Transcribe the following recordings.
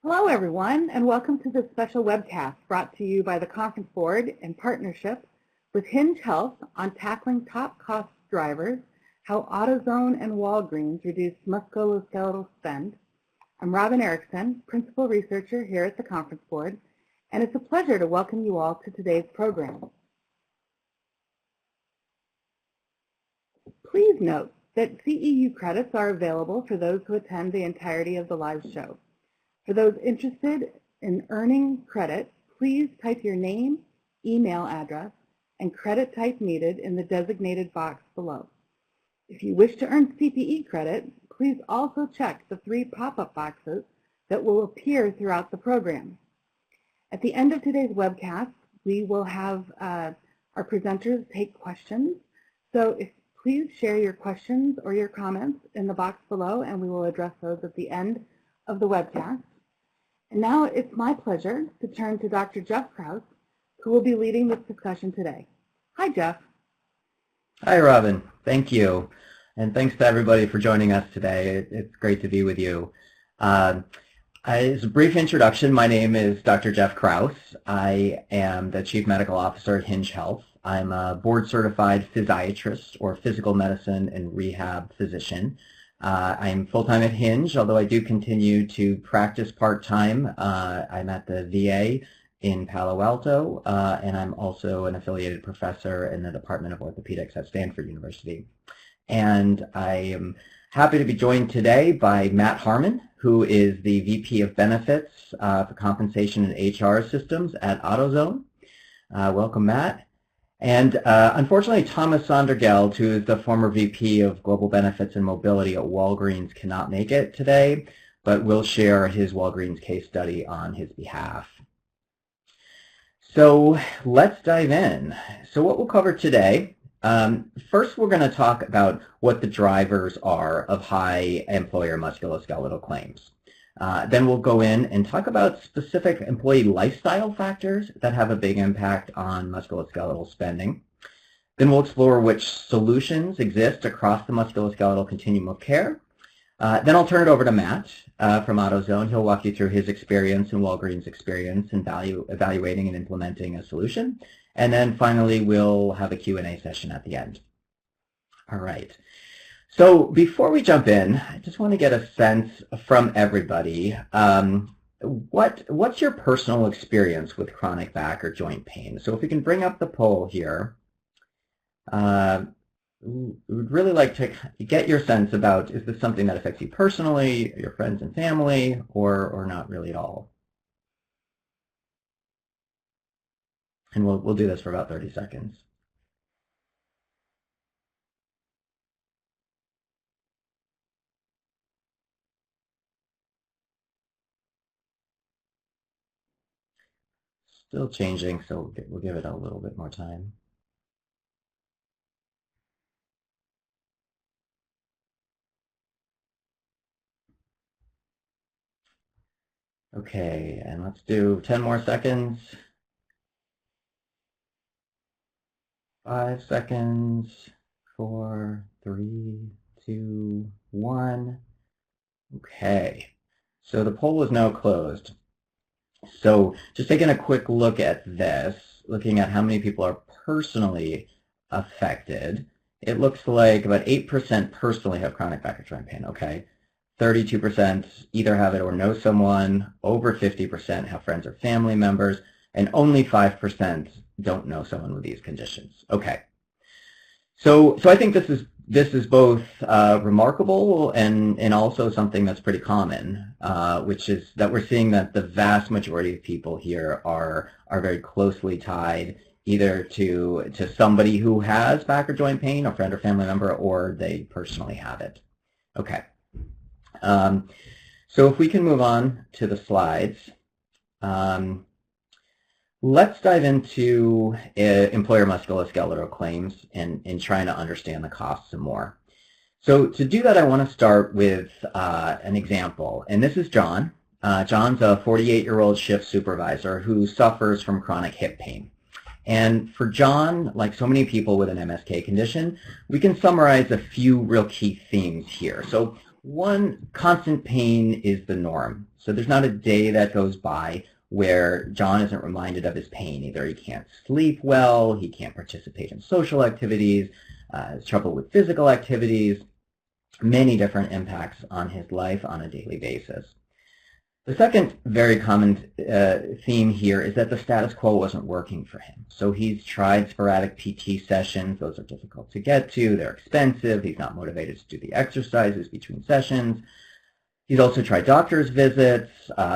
Hello, everyone, and welcome to this special webcast brought to you by the Conference Board in partnership with Hinge Health on tackling top cost drivers, how AutoZone and Walgreens reduce musculoskeletal spend. I'm Robin Erickson, Principal Researcher here at the Conference Board, and it's a pleasure to welcome you all to today's program. Please note that CEU credits are available for those who attend the entirety of the live show. For those interested in earning credit, please type your name, email address, and credit type needed in the designated box below. If you wish to earn CPE credit, please also check the 3 pop-up boxes that will appear throughout the program. At the end of today's webcast, we will have our presenters take questions. So please share your questions or your comments in the box below, and we will address those at the end of the webcast. And now it's my pleasure to turn to Dr. Jeff Krause, who will be leading this discussion today. Hi, Jeff. Hi, Robin. Thank you. And thanks to everybody for joining us today. It's great to be with you. As a brief introduction, my name is Dr. Jeff Krause. I am the Chief Medical Officer at Hinge Health. I'm a board-certified physiatrist or physical medicine and rehab physician. I'm full-time at Hinge, although I do continue to practice part-time. I'm at the VA in Palo Alto, and I'm also an affiliated professor in the Department of Orthopedics at Stanford University. And I am happy to be joined today by Matt Harmon, who is the VP of Benefits for Compensation and HR Systems at AutoZone. Welcome, Matt. And unfortunately, Thomas Sondergeld, who is the former VP of Global Benefits and Mobility at Walgreens, cannot make it today, but will share his Walgreens case study on his behalf. So let's dive in. So what we'll cover today, first we're going to talk about what the drivers are of high employer musculoskeletal claims. Then we'll go in and talk about specific employee lifestyle factors that have a big impact on musculoskeletal spending. Then we'll explore which solutions exist across the musculoskeletal continuum of care. Then I'll turn it over to Matt from AutoZone. He'll walk you through his experience and Walgreens' experience in evaluating and implementing a solution. And then finally, we'll have a Q&A session at the end. All right. So before we jump in, I just want to get a sense from everybody. What's your personal experience with chronic back or joint pain? So if we can bring up the poll here, we would really like to get your sense about, is this something that affects you personally, your friends and family, or not really at all? And we'll do this for about 30 seconds. Still changing, so we'll give it a little bit more time. Okay, and let's do 10 more seconds. 5 seconds, 4, 3, 2, 1. Okay, so the poll is now closed. So just taking a quick look at this, looking at how many people are personally affected, it looks like about 8% personally have chronic back or joint pain, okay? 32% either have it or know someone, over 50% have friends or family members, and only 5% don't know someone with these conditions. Okay. So I think this is both remarkable and also something that's pretty common, which is that we're seeing that the vast majority of people here are very closely tied either to somebody who has back or joint pain, a friend or family member, or they personally have it. Okay. So if we can move on to the slides. Let's dive into employer musculoskeletal claims and trying to understand the costs some more. So to do that, I want to start with an example. And this is John. John's a 48-year-old shift supervisor who suffers from chronic hip pain. And for John, like so many people with an MSK condition, we can summarize a few real key themes here. So One, constant pain is the norm. So there's not a day that goes by where John isn't reminded of his pain. Either he can't sleep well, he can't participate in social activities, has trouble with physical activities, many different impacts on his life on a daily basis. The second very common theme here is that the status quo wasn't working for him. So he's tried sporadic PT sessions. Those are difficult to get to. They're expensive. He's not motivated to do the exercises between sessions. He's also tried doctor's visits.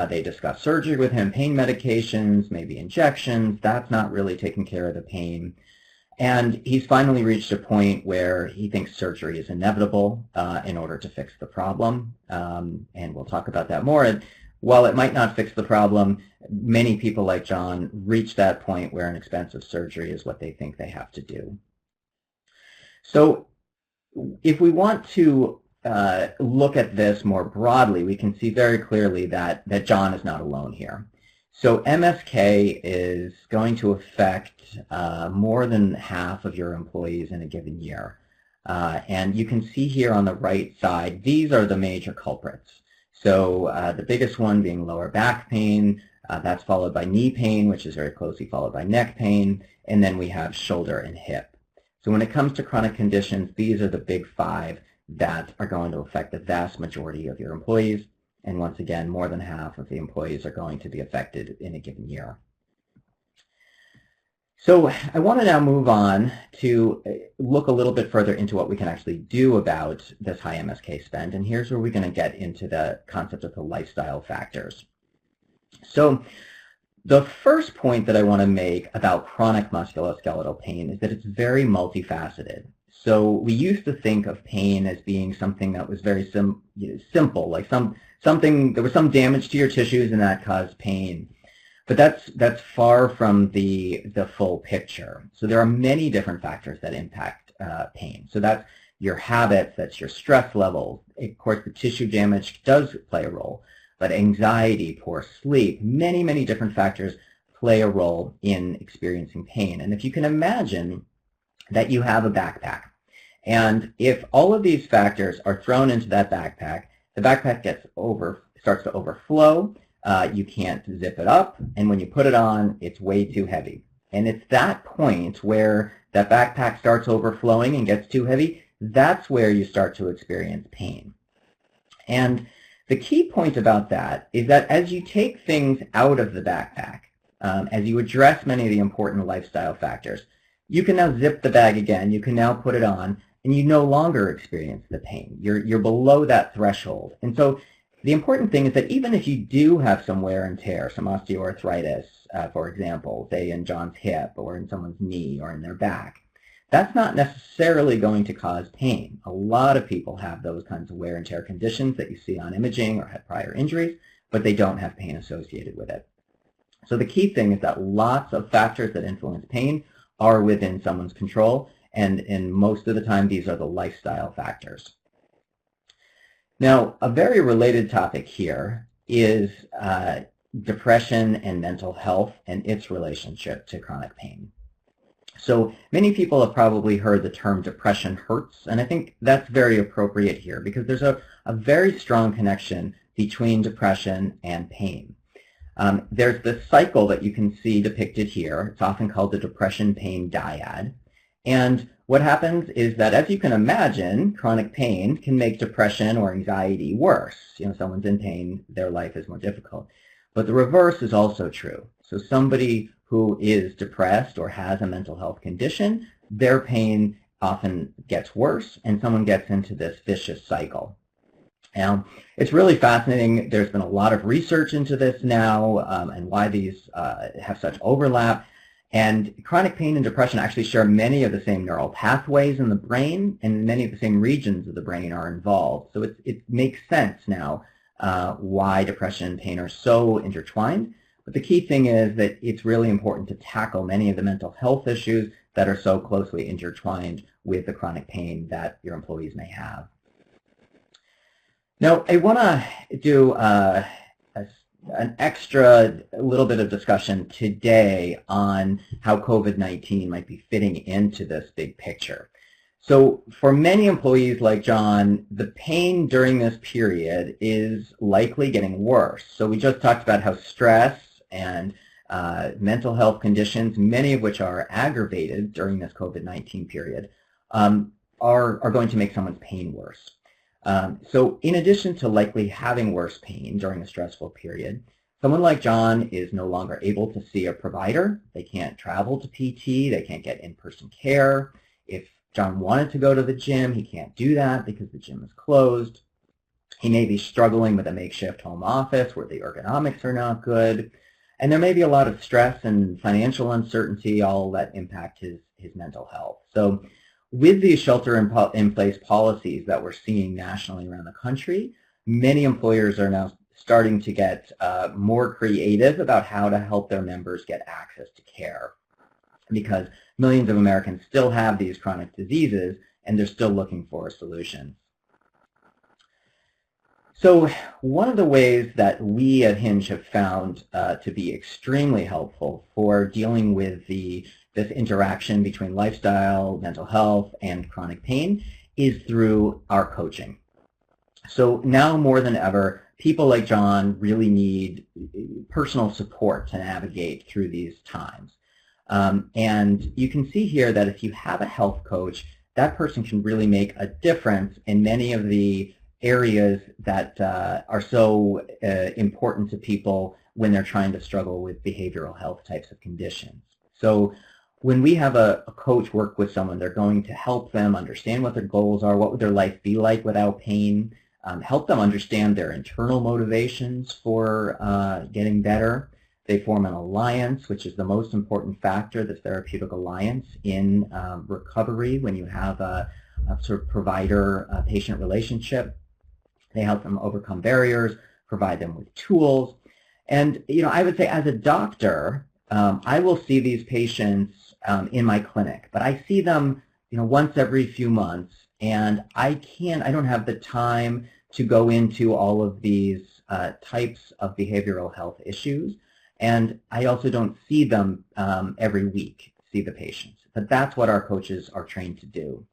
They discuss surgery with him, pain medications, maybe injections. That's not really taking care of the pain. And he's finally reached a point where he thinks surgery is inevitable in order to fix the problem. And we'll talk about that more. And while it might not fix the problem, many people like John reach that point where an expensive surgery is what they think they have to do. So if we want to look at this more broadly, we can see very clearly that John is not alone here. So MSK is going to affect more than half of your employees in a given year. And you can see here on the right side, these are the major culprits. So the biggest one being lower back pain, that's followed by knee pain, which is very closely followed by neck pain, and then we have shoulder and hip. So when it comes to chronic conditions, these are the big five that are going to affect the vast majority of your employees. And once again, more than half of the employees are going to be affected in a given year. So I want to now move on to look a little bit further into what we can actually do about this high MSK spend. And here's where we're going to get into the concept of the lifestyle factors. So the first point that I want to make about chronic musculoskeletal pain is that it's very multifaceted. So we used to think of pain as being something that was very simple, like there was some damage to your tissues and that caused pain. But that's far from the full picture. So there are many different factors that impact pain. So that's your habits, that's your stress levels. Of course, the tissue damage does play a role, but anxiety, poor sleep, many, many different factors play a role in experiencing pain. And if you can imagine that you have a backpack, and if all of these factors are thrown into that backpack, the backpack starts to overflow. You can't zip it up, and when you put it on, it's way too heavy. And it's that point where that backpack starts overflowing and gets too heavy, that's where you start to experience pain. And the key point about that is that as you take things out of the backpack, as you address many of the important lifestyle factors, you can now zip the bag again, you can now put it on, and you no longer experience the pain. You're below that threshold. And so the important thing is that even if you do have some wear and tear, some osteoarthritis, for example, say in John's hip or in someone's knee or in their back, that's not necessarily going to cause pain. A lot of people have those kinds of wear and tear conditions that you see on imaging or had prior injuries, but they don't have pain associated with it. So the key thing is that lots of factors that influence pain are within someone's control, and in most of the time these are the lifestyle factors. Now, a very related topic here is depression and mental health and its relationship to chronic pain. So many people have probably heard the term depression hurts, and I think that's very appropriate here because there's a very strong connection between depression and pain. There's this cycle that you can see depicted here. It's often called the depression pain dyad. And what happens is that, as you can imagine, chronic pain can make depression or anxiety worse. Someone's in pain, their life is more difficult. But the reverse is also true. So somebody who is depressed or has a mental health condition, their pain often gets worse, and someone gets into this vicious cycle. Now, it's really fascinating. There's been a lot of research into this now and why these have such overlap. And chronic pain and depression actually share many of the same neural pathways in the brain, and many of the same regions of the brain are involved. So it makes sense now why depression and pain are so intertwined. But the key thing is that it's really important to tackle many of the mental health issues that are so closely intertwined with the chronic pain that your employees may have. Now, I want to do an extra little bit of discussion today on how COVID-19 might be fitting into this big picture. So for many employees like John, the pain during this period is likely getting worse. So we just talked about how stress and mental health conditions, many of which are aggravated during this COVID-19 period, are going to make someone's pain worse. So in addition to likely having worse pain during a stressful period, someone like John is no longer able to see a provider. They can't travel to PT. They can't get in-person care. If John wanted to go to the gym, he can't do that because the gym is closed. He may be struggling with a makeshift home office where the ergonomics are not good. And there may be a lot of stress and financial uncertainty, all that impact his mental health. So with these shelter-in-place policies that we're seeing nationally around the country, many employers are now starting to get more creative about how to help their members get access to care, because millions of Americans still have these chronic diseases and they're still looking for a solution. So one of the ways that we at Hinge have found to be extremely helpful for dealing with this interaction between lifestyle, mental health, and chronic pain is through our coaching. So now more than ever, people like John really need personal support to navigate through these times. And you can see here that if you have a health coach, that person can really make a difference in many of the areas that are so important to people when they're trying to struggle with behavioral health types of conditions. So when we have a coach work with someone, they're going to help them understand what their goals are, what would their life be like without pain, help them understand their internal motivations for getting better. They form an alliance, which is the most important factor, the therapeutic alliance in recovery when you have a sort of provider-patient relationship. They help them overcome barriers, provide them with tools. And, I would say as a doctor, I will see these patients in my clinic, but I see them, once every few months, and I don't have the time to go into all of these types of behavioral health issues. And I also don't see them every week, see the patients. But that's what our coaches are trained to do.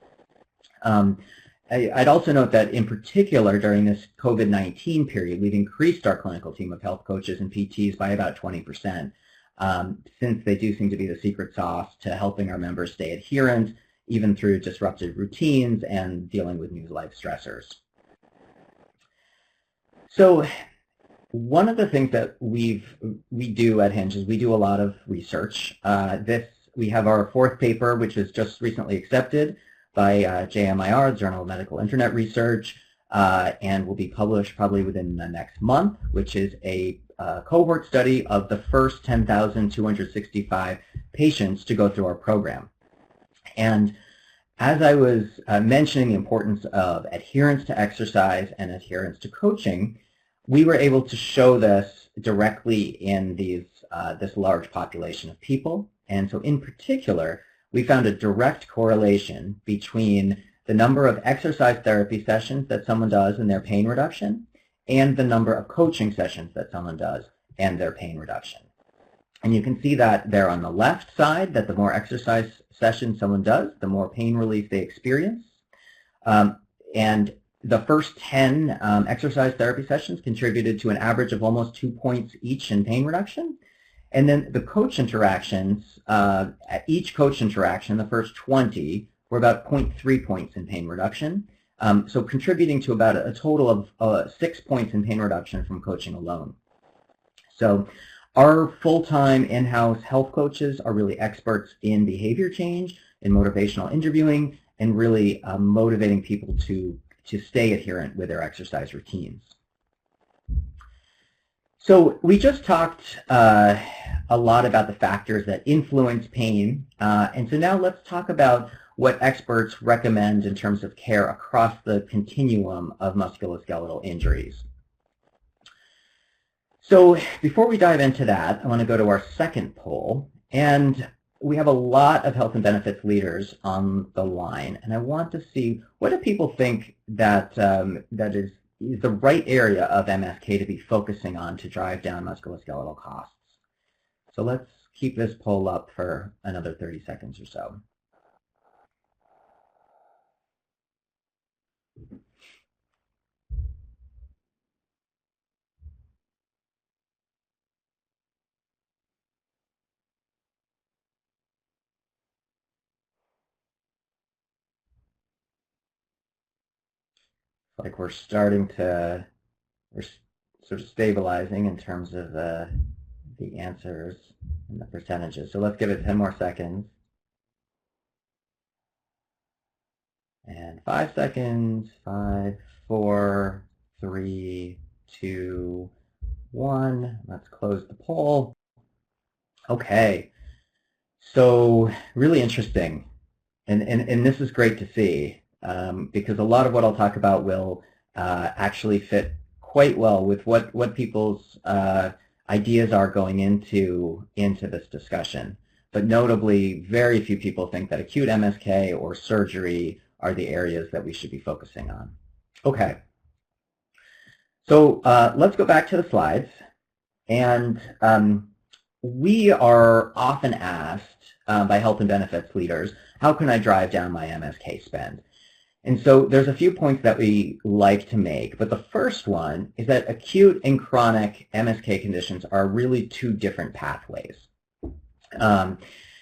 I'd also note that in particular during this COVID-19 period, we've increased our clinical team of health coaches and PTs by about 20%, since they do seem to be the secret sauce to helping our members stay adherent, even through disrupted routines and dealing with new life stressors. So one of the things that we do at Hinge is we do a lot of research. We have our fourth paper, which was just recently accepted by JMIR, the Journal of Medical Internet Research, and will be published probably within the next month, which is a cohort study of the first 10,265 patients to go through our program. And as I was mentioning the importance of adherence to exercise and adherence to coaching, we were able to show this directly in this large population of people. And so in particular, we found a direct correlation between the number of exercise therapy sessions that someone does and their pain reduction and the number of coaching sessions that someone does and their pain reduction. And you can see that there on the left side, that the more exercise sessions someone does, the more pain relief they experience. And the first 10 exercise therapy sessions contributed to an average of almost 2 points each in pain reduction. And then the coach interactions, at each coach interaction, the first 20 were about 0.3 points in pain reduction, so contributing to about a total of 6 points in pain reduction from coaching alone. So our full-time in-house health coaches are really experts in behavior change, in motivational interviewing, and really motivating people to stay adherent with their exercise routines. So we just talked a lot about the factors that influence pain, and so now let's talk about what experts recommend in terms of care across the continuum of musculoskeletal injuries. So before we dive into that, I want to go to our second poll, and we have a lot of health and benefits leaders on the line, and I want to see, what do people think that that is the right area of MSK to be focusing on to drive down musculoskeletal costs? So let's keep this poll up for another 30 seconds or so. like we're starting to, we're sort of stabilizing in terms of the answers and the percentages. So let's give it 10 more seconds. And 5 seconds, 5, 4, 3, 2, 1. Let's close the poll. Okay, so really interesting. And this is great to see because a lot of what I'll talk about will actually fit quite well with what people's ideas are going into this discussion. But notably, very few people think that acute MSK or surgery are the areas that we should be focusing on. Okay, so let's go back to the slides. And we are often asked by health and benefits leaders, how can I drive down my MSK spend? And so there's a few points that we like to make, but the first one is that acute and chronic MSK conditions are really two different pathways.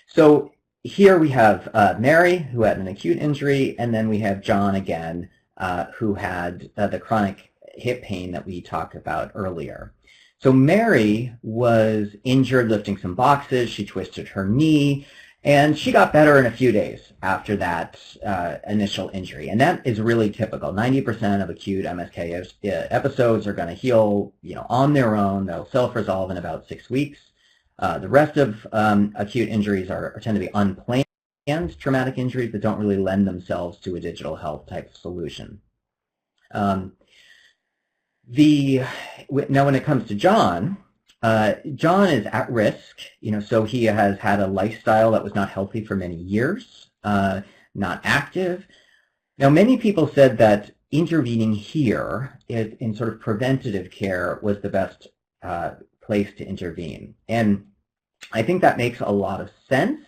So here we have Mary, who had an acute injury, and then we have John again, who had the chronic hip pain that we talked about earlier. So Mary was injured lifting some boxes. She twisted her knee, and she got better in a few days after that initial injury. And that is really typical. 90% of acute MSK episodes are going to heal, on their own. They'll self-resolve in about 6 weeks. The rest of acute injuries tend to be unplanned traumatic injuries that don't really lend themselves to a digital health type of solution. Now, when it comes to John, John is at risk, so he has had a lifestyle that was not healthy for many years, not active. Now, many people said that intervening here in sort of preventative care was the best place to intervene. And I think that makes a lot of sense.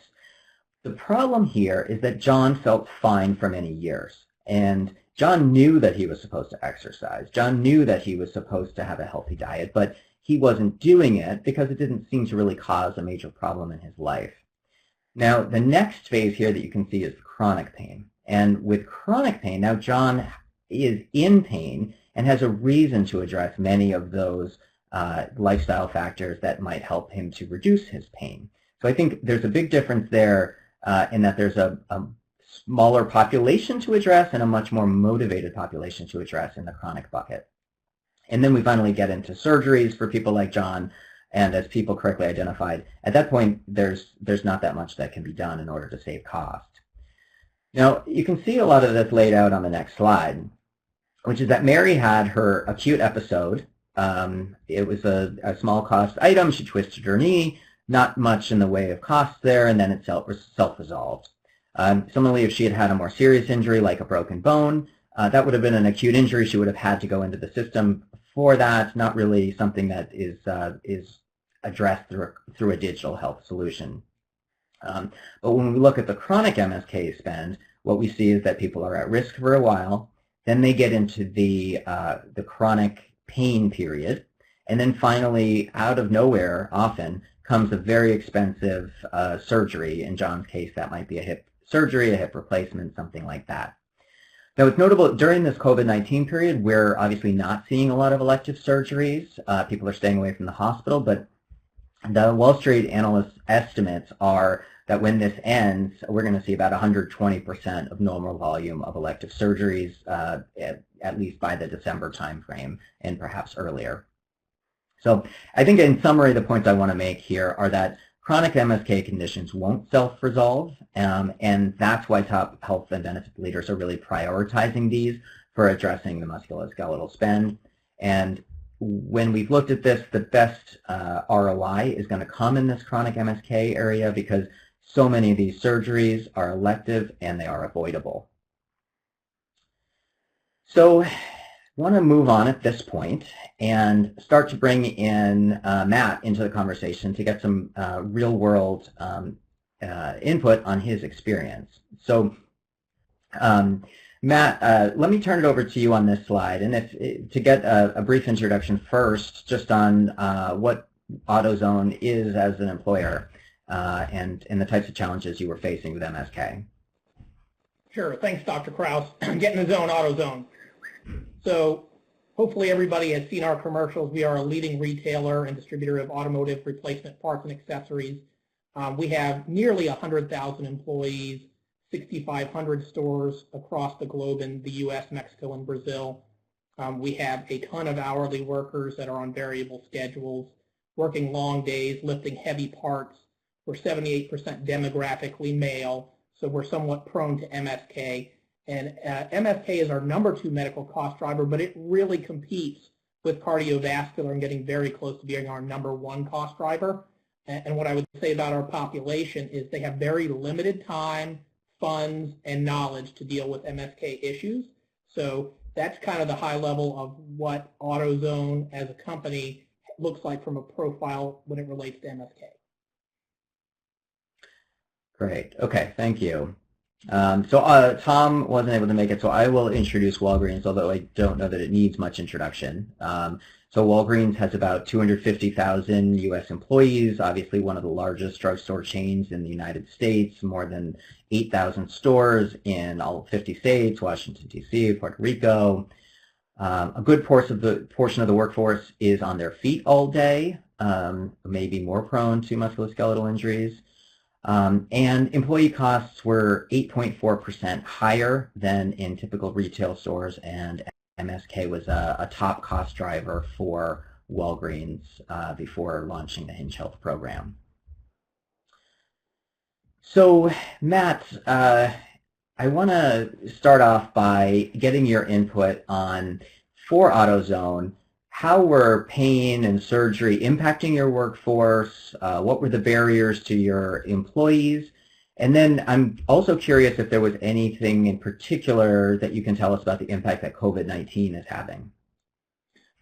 The problem here is that John felt fine for many years. And John knew that he was supposed to exercise. John knew that he was supposed to have a healthy diet, but he wasn't doing it because it didn't seem to really cause a major problem in his life. Now, the next phase here that you can see is chronic pain. And with chronic pain, now John is in pain and has a reason to address many of those lifestyle factors that might help him to reduce his pain. So I think there's a big difference there in that there's a smaller population to address and a much more motivated population to address in the chronic bucket. And then we finally get into surgeries for people like John, and as people correctly identified, at that point there's not that much that can be done in order to save cost. Now, you can see a lot of this laid out on the next slide, which is that Mary had her acute episode. It was a small cost item. She twisted her knee, not much in the way of costs there, and then it self-resolved. Similarly, if she had had a more serious injury like a broken bone, that would have been an acute injury. She would have had to go into the system for that, not really something that is addressed through a digital health solution. But when we look at the chronic MSK spend, what we see is that people are at risk for a while, then they get into the chronic pain period, and then finally, out of nowhere, often, comes a very expensive surgery. In John's case, that might be a hip surgery, a hip replacement, something like that. Now, it's notable, during this COVID-19 period, we're obviously not seeing a lot of elective surgeries. People are staying away from the hospital, but the Wall Street analysts' estimates are that when this ends, we're going to see about 120% of normal volume of elective surgeries, at least by the December timeframe, and perhaps earlier. So I think in summary, the points I want to make here are that chronic MSK conditions won't self-resolve, and that's why top health and benefit leaders are really prioritizing these for addressing the musculoskeletal spend. And when we've looked at this, the best ROI is going to come in this chronic MSK area because so many of these surgeries are elective and they are avoidable. So I want to move on at this point and start to bring in Matt into the conversation to get some real-world input on his experience. So Matt, let me turn it over to you on this slide, and to get a brief introduction first, just on what AutoZone is as an employer and the types of challenges you were facing with MSK. Sure. Thanks, Dr. Kraus. Get in the zone, AutoZone. So hopefully everybody has seen our commercials. We are a leading retailer and distributor of automotive replacement parts and accessories. We have nearly 100,000 employees, 6,500 stores across the globe in the U.S., Mexico, and Brazil. We have a ton of hourly workers that are on variable schedules, working long days, lifting heavy parts. We're 78% demographically male, so we're somewhat prone to MSK. And MSK is our #2 medical cost driver, but it really competes with cardiovascular and getting very close to being our #1 cost driver. And what I would say about our population is they have very limited time, funds, and knowledge to deal with MSK issues. So that's kind of the high level of what AutoZone as a company looks like from a profile when it relates to MSK. Great. Okay, thank you. So Tom wasn't able to make it, so I will introduce Walgreens, although I don't know that it needs much introduction. So Walgreens has about 250,000 U.S. employees, obviously one of the largest drugstore chains in the United States, more than 8,000 stores in all 50 states, Washington, D.C., Puerto Rico. A good portion of the workforce is on their feet all day, maybe more prone to musculoskeletal injuries. And employee costs were 8.4% higher than in typical retail stores, and MSK was a top cost driver for Walgreens before launching the Hinge Health program. So, Matt, I want to start off by getting your input on, for AutoZone, how were pain and surgery impacting your workforce? What were the barriers to your employees? And then I'm also curious if there was anything in particular that you can tell us about the impact that COVID-19 is having.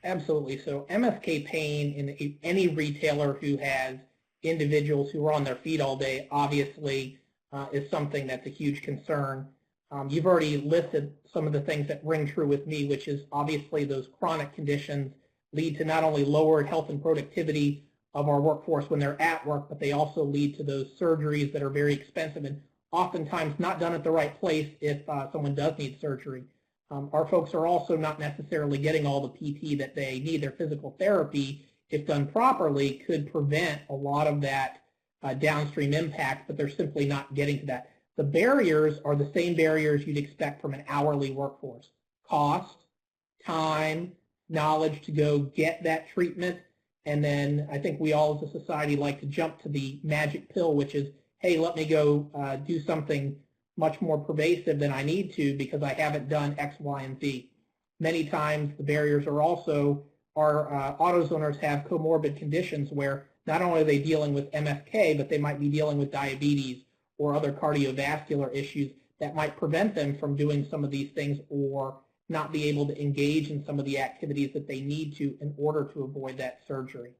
Absolutely. So MSK pain in any retailer who has individuals who are on their feet all day obviously is something that's a huge concern. You've already listed some of the things that ring true with me, which is obviously those chronic conditions lead to not only lowered health and productivity of our workforce when they're at work, but they also lead to those surgeries that are very expensive and oftentimes not done at the right place if someone does need surgery. Our folks are also not necessarily getting all the PT that they need. Their physical therapy, if done properly, could prevent a lot of that downstream impact, but they're simply not getting to that. The barriers are the same barriers you'd expect from an hourly workforce. Cost, time, knowledge to go get that treatment, and then I think we all as a society like to jump to the magic pill, which is, hey, let me go do something much more pervasive than I need to because I haven't done X, Y, and Z. Many times the barriers are also our AutoZoners have comorbid conditions where not only are they dealing with MSK, but they might be dealing with diabetes or other cardiovascular issues that might prevent them from doing some of these things or not be able to engage in some of the activities that they need to in order to avoid that surgery.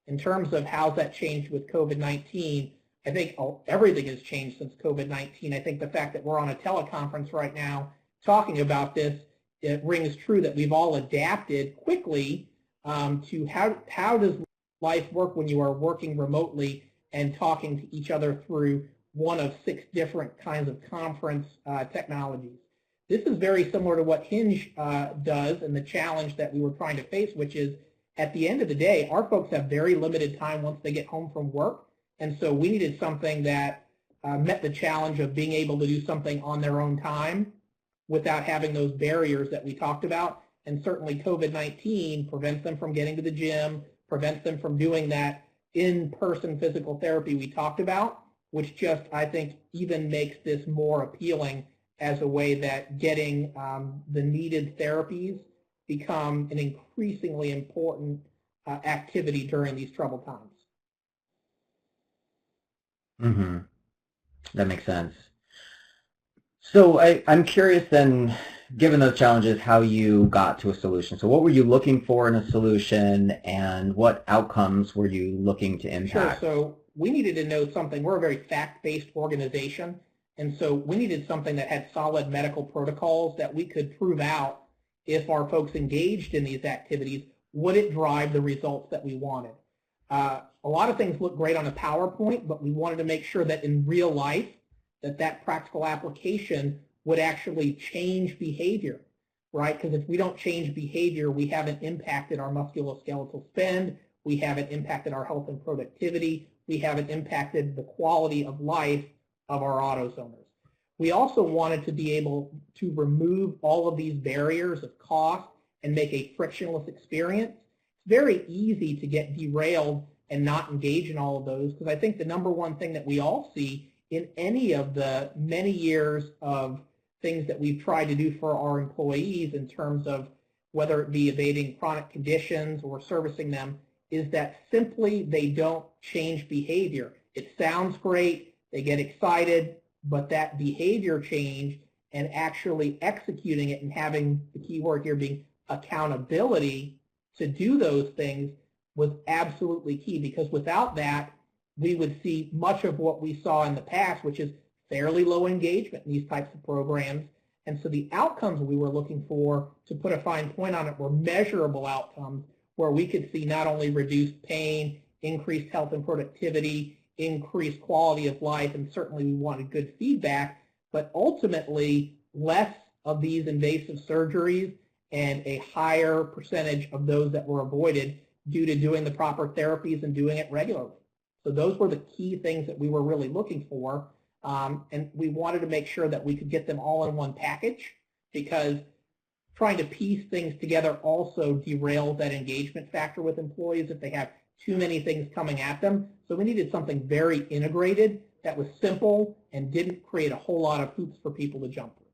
In terms of how's that changed with COVID-19, I think everything has changed since COVID-19. I think the fact that we're on a teleconference right now talking about this, it rings true that we've all adapted quickly to how does life work when you are working remotely and talking to each other through one of 6 different kinds of conference technologies. This is very similar to what Hinge does and the challenge that we were trying to face, which is at the end of the day, our folks have very limited time once they get home from work. And so we needed something that met the challenge of being able to do something on their own time without having those barriers that we talked about. And certainly COVID-19 prevents them from getting to the gym, prevents them from doing that in-person physical therapy we talked about, which just, I think, even makes this more appealing as a way that getting the needed therapies become an increasingly important activity during these troubled times. Mm-hmm. That makes sense. So I'm curious then, given those challenges, how you got to a solution. So what were you looking for in a solution and what outcomes were you looking to impact? Sure. So we needed to know something. We're a very fact-based organization. And so we needed something that had solid medical protocols that we could prove out if our folks engaged in these activities, would it drive the results that we wanted? A lot of things look great on a PowerPoint, but we wanted to make sure that in real life, that practical application would actually change behavior. right? Because if we don't change behavior, we haven't impacted our musculoskeletal spend, we haven't impacted our health and productivity, we haven't impacted the quality of life of our AutoZoners. We also wanted to be able to remove all of these barriers of cost and make a frictionless experience. It's very easy to get derailed and not engage in all of those, because I think the number one thing that we all see in any of the many years of things that we've tried to do for our employees in terms of whether it be evading chronic conditions or servicing them, is that simply they don't change behavior. It sounds great, they get excited, but that behavior change and actually executing it and having the key word here being accountability to do those things was absolutely key, because without that, we would see much of what we saw in the past, which is fairly low engagement in these types of programs. And so the outcomes we were looking for, to put a fine point on it, were measurable outcomes where we could see not only reduced pain, increased health and productivity, increased quality of life, and certainly we wanted good feedback, but ultimately less of these invasive surgeries and a higher percentage of those that were avoided due to doing the proper therapies and doing it regularly. So those were the key things that we were really looking for, and we wanted to make sure that we could get them all in one package, because trying to piece things together also derails that engagement factor with employees if they have too many things coming at them. So we needed something very integrated that was simple and didn't create a whole lot of hoops for people to jump through.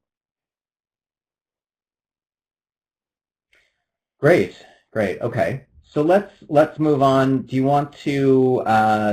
Great, great. Okay, so let's move on. Do you want to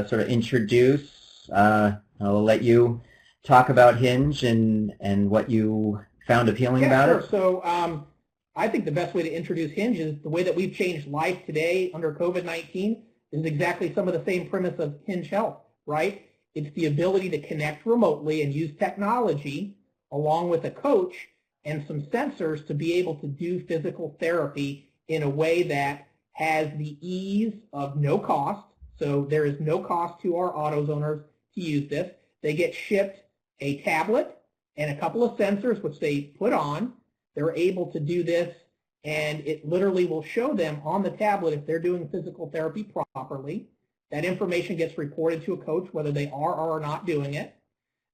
sort of introduce? I'll let you talk about Hinge and what you found appealing about sure. it. So I think the best way to introduce Hinge is the way that we've changed life today under COVID-19 is exactly some of the same premise of Hinge Health, right? It's the ability to connect remotely and use technology along with a coach and some sensors to be able to do physical therapy in a way that has the ease of no cost. So there is no cost to our AutoZoners to use this. They get shipped a tablet and a couple of sensors which they put on. They're able to do this, and it literally will show them on the tablet if they're doing physical therapy properly. That information gets reported to a coach whether they are or are not doing it.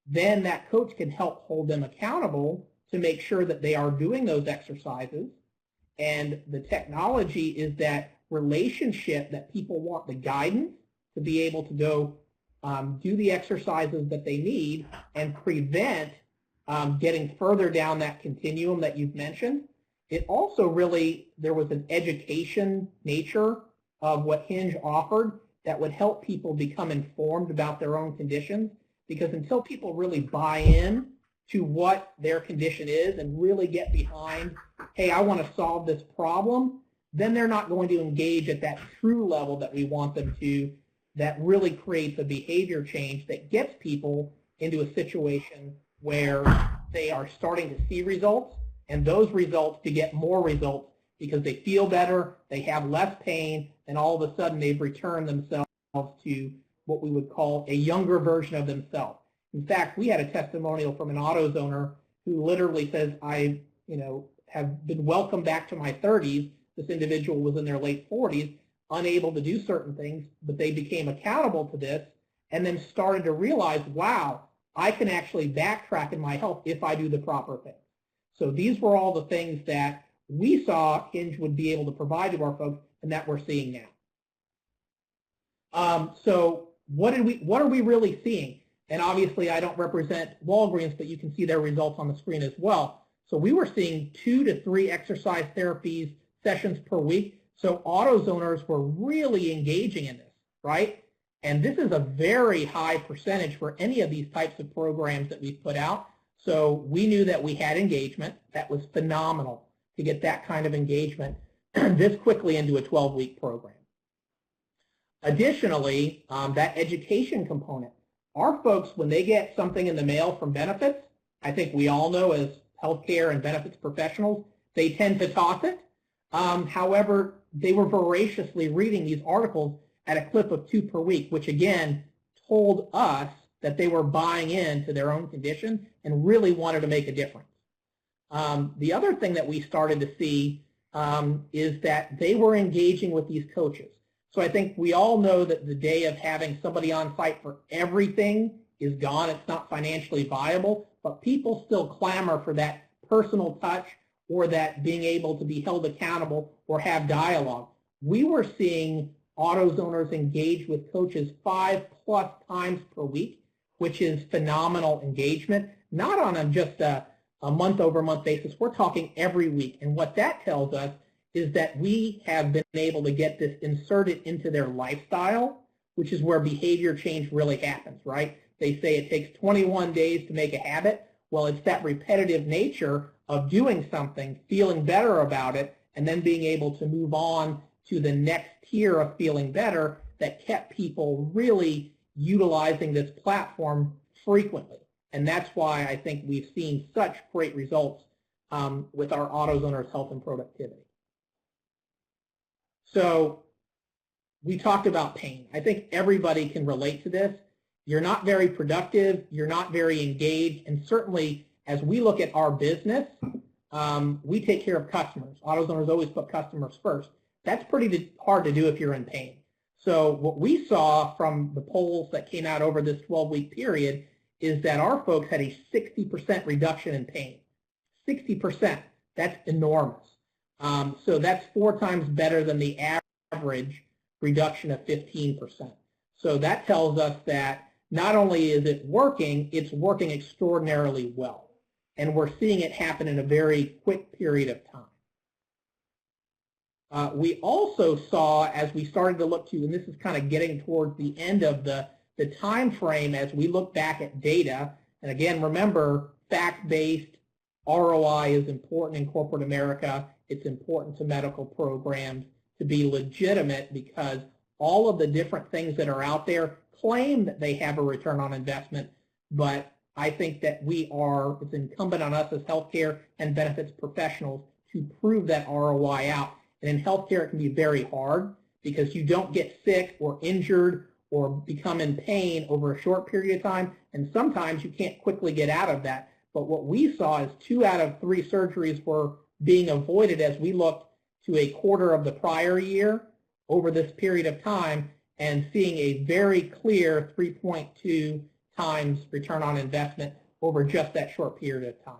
Then that coach can help hold them accountable to make sure that they are doing those exercises. And the technology is that relationship that people want, the guidance to be able to go do the exercises that they need and prevent getting further down that continuum that you've mentioned. It also really, there was an education nature of what Hinge offered that would help people become informed about their own conditions, because until people really buy in to what their condition is and really get behind, hey, I want to solve this problem, then they're not going to engage at that true level that we want them to, that really creates a behavior change that gets people into a situation where they are starting to see results, and those results to get more results because they feel better, they have less pain, and all of a sudden they've returned themselves to what we would call a younger version of themselves. In fact, we had a testimonial from an AutoZoner who literally says, I have been welcomed back to my 30s. This individual was in their late 40s, unable to do certain things, but they became accountable to this and then started to realize, wow, I can actually backtrack in my health if I do the proper things. So these were all the things that we saw Hinge would be able to provide to our folks, and that we're seeing now. So what are we really seeing? And obviously I don't represent Walgreens, but you can see their results on the screen as well. So we were seeing 2 to 3 exercise therapies sessions per week. So AutoZoners were really engaging in this, right? And this is a very high percentage for any of these types of programs that we've put out. So we knew that we had engagement. That was phenomenal to get that kind of engagement this quickly into a 12-week program. Additionally, that education component. Our folks, when they get something in the mail from benefits, I think we all know as healthcare and benefits professionals, they tend to toss it. However, they were voraciously reading these articles at a clip of 2 per week, which again told us that they were buying into their own condition and really wanted to make a difference. The other thing that we started to see is that they were engaging with these coaches. So I think we all know that the day of having somebody on site for everything is gone. It's not financially viable, but people still clamor for that personal touch or that being able to be held accountable or have dialogue. We were seeing AutoZoners engage with coaches 5+ times per week, which is phenomenal engagement, not on just a month-over-month basis. We're talking every week. And what that tells us is that we have been able to get this inserted into their lifestyle, which is where behavior change really happens, right? They say it takes 21 days to make a habit. Well, it's that repetitive nature of doing something, feeling better about it, and then being able to move on to the next tier of feeling better that kept people really utilizing this platform frequently. And that's why I think we've seen such great results with our AutoZoners' health and productivity. So we talked about pain. I think everybody can relate to this. You're not very productive, you're not very engaged, and certainly as we look at our business, we take care of customers. AutoZoners always put customers first. That's pretty hard to do if you're in pain. So what we saw from the polls that came out over this 12-week period is that our folks had a 60% reduction in pain. 60%, that's enormous. So that's 4 times better than the average reduction of 15%. So that tells us that not only is it working, it's working extraordinarily well. And we're seeing it happen in a very quick period of time. We also saw, as we started to look to, and this is kind of getting towards the end of the time frame as we look back at data, and again, remember, fact-based ROI is important in corporate America. It's important to medical programs to be legitimate because all of the different things that are out there claim that they have a return on investment, but I think that it's incumbent on us as healthcare and benefits professionals to prove that ROI out. And in healthcare, it can be very hard because you don't get sick or injured or become in pain over a short period of time, and sometimes you can't quickly get out of that. But what we saw is 2 out of 3 surgeries were being avoided as we looked to a quarter of the prior year over this period of time and seeing a very clear 3.2 times return on investment over just that short period of time.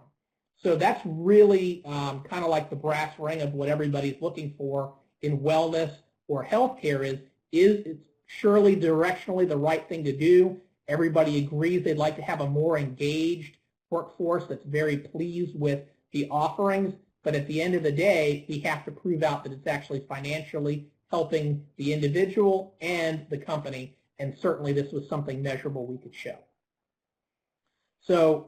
So that's really kind of like the brass ring of what everybody's looking for in wellness or healthcare is it's surely directionally the right thing to do. Everybody agrees they'd like to have a more engaged workforce that's very pleased with the offerings, but at the end of the day, we have to prove out that it's actually financially helping the individual and the company, and certainly this was something measurable we could show. So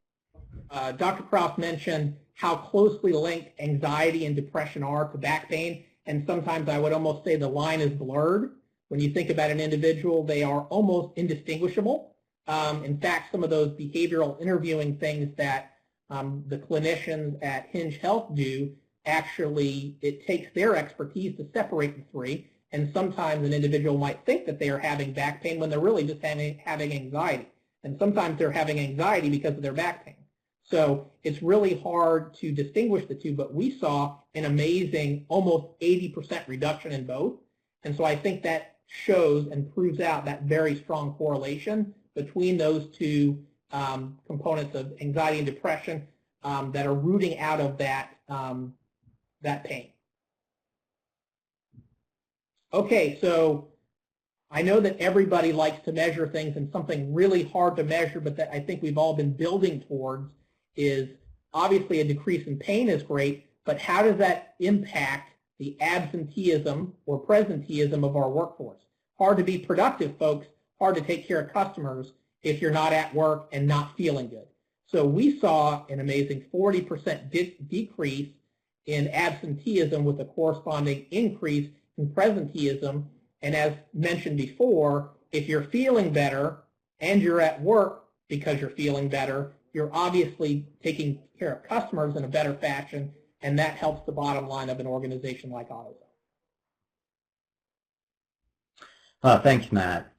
Dr. Kraus mentioned how closely linked anxiety and depression are to back pain, and sometimes I would almost say the line is blurred. When you think about an individual, they are almost indistinguishable. In fact, some of those behavioral interviewing things that the clinicians at Hinge Health do, actually, it takes their expertise to separate the 3, and sometimes an individual might think that they are having back pain when they're really just having anxiety. And sometimes they're having anxiety because of their back pain. So it's really hard to distinguish the 2, but we saw an amazing almost 80% reduction in both. And so I think that shows and proves out that very strong correlation between those 2 components of anxiety and depression that are rooting out of that, that pain. Okay, so I know that everybody likes to measure things, and something really hard to measure, but that I think we've all been building towards is obviously a decrease in pain is great, but how does that impact the absenteeism or presenteeism of our workforce? Hard to be productive, folks, hard to take care of customers if you're not at work and not feeling good. So we saw an amazing 40% decrease in absenteeism with a corresponding increase in presenteeism. And as mentioned before, if you're feeling better and you're at work because you're feeling better, you're obviously taking care of customers in a better fashion, and that helps the bottom line of an organization like AutoZone. Thanks, Matt.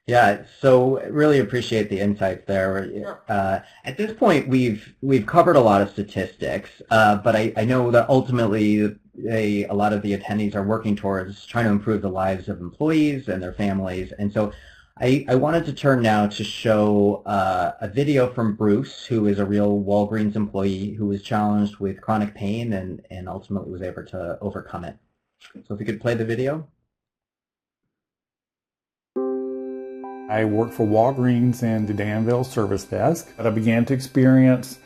Yeah, so really appreciate the insights there. Sure. At this point, we've covered a lot of statistics, but I know that ultimately a lot of the attendees are working towards trying to improve the lives of employees and their families. And so I wanted to turn now to show a video from Bruce, who is a real Walgreens employee who was challenged with chronic pain and ultimately was able to overcome it. So if we could play the video. I worked for Walgreens in the Danville service desk. I began to experience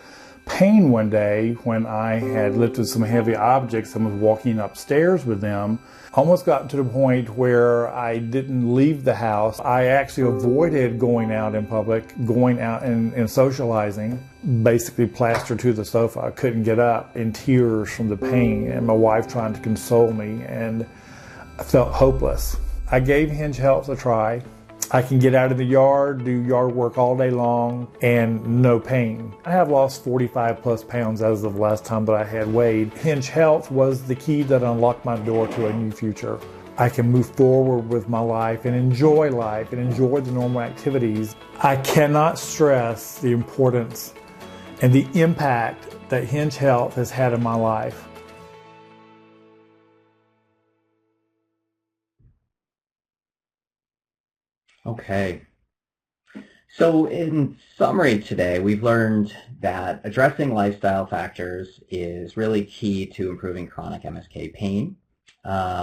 pain one day when I had lifted some heavy objects and was walking upstairs with them. Almost got to the point where I didn't leave the house. I actually avoided going out in public, going out and socializing, basically plastered to the sofa. I couldn't get up, in tears from the pain, and my wife trying to console me, and I felt hopeless. I gave Hinge Health a try. I can get out in the yard, do yard work all day long, and no pain. I have lost 45 plus pounds as of the last time that I had weighed. Hinge Health was the key that unlocked my door to a new future. I can move forward with my life and enjoy the normal activities. I cannot stress the importance and the impact that Hinge Health has had in my life. Okay. So in summary today, we've learned that addressing lifestyle factors is really key to improving chronic MSK pain.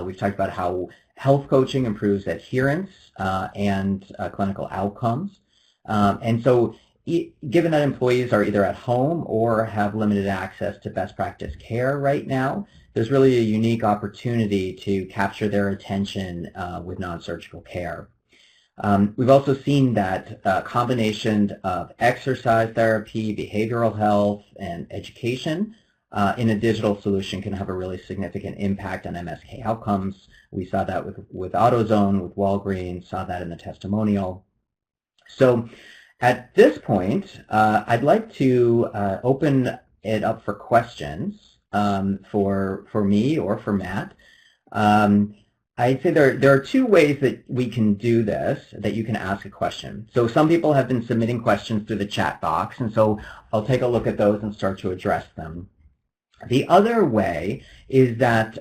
We've talked about how health coaching improves adherence and clinical outcomes. And so given that employees are either at home or have limited access to best practice care right now, there's really a unique opportunity to capture their attention with non-surgical care. We've also seen that a combination of exercise therapy, behavioral health, and education in a digital solution can have a really significant impact on MSK outcomes. We saw that with AutoZone, with Walgreens, saw that in the testimonial. So at this point, I'd like to open it up for questions for me or for Matt. I'd say there are two ways that we can do this, that you can ask a question. So some people have been submitting questions through the chat box, and so I'll take a look at those and start to address them. The other way is that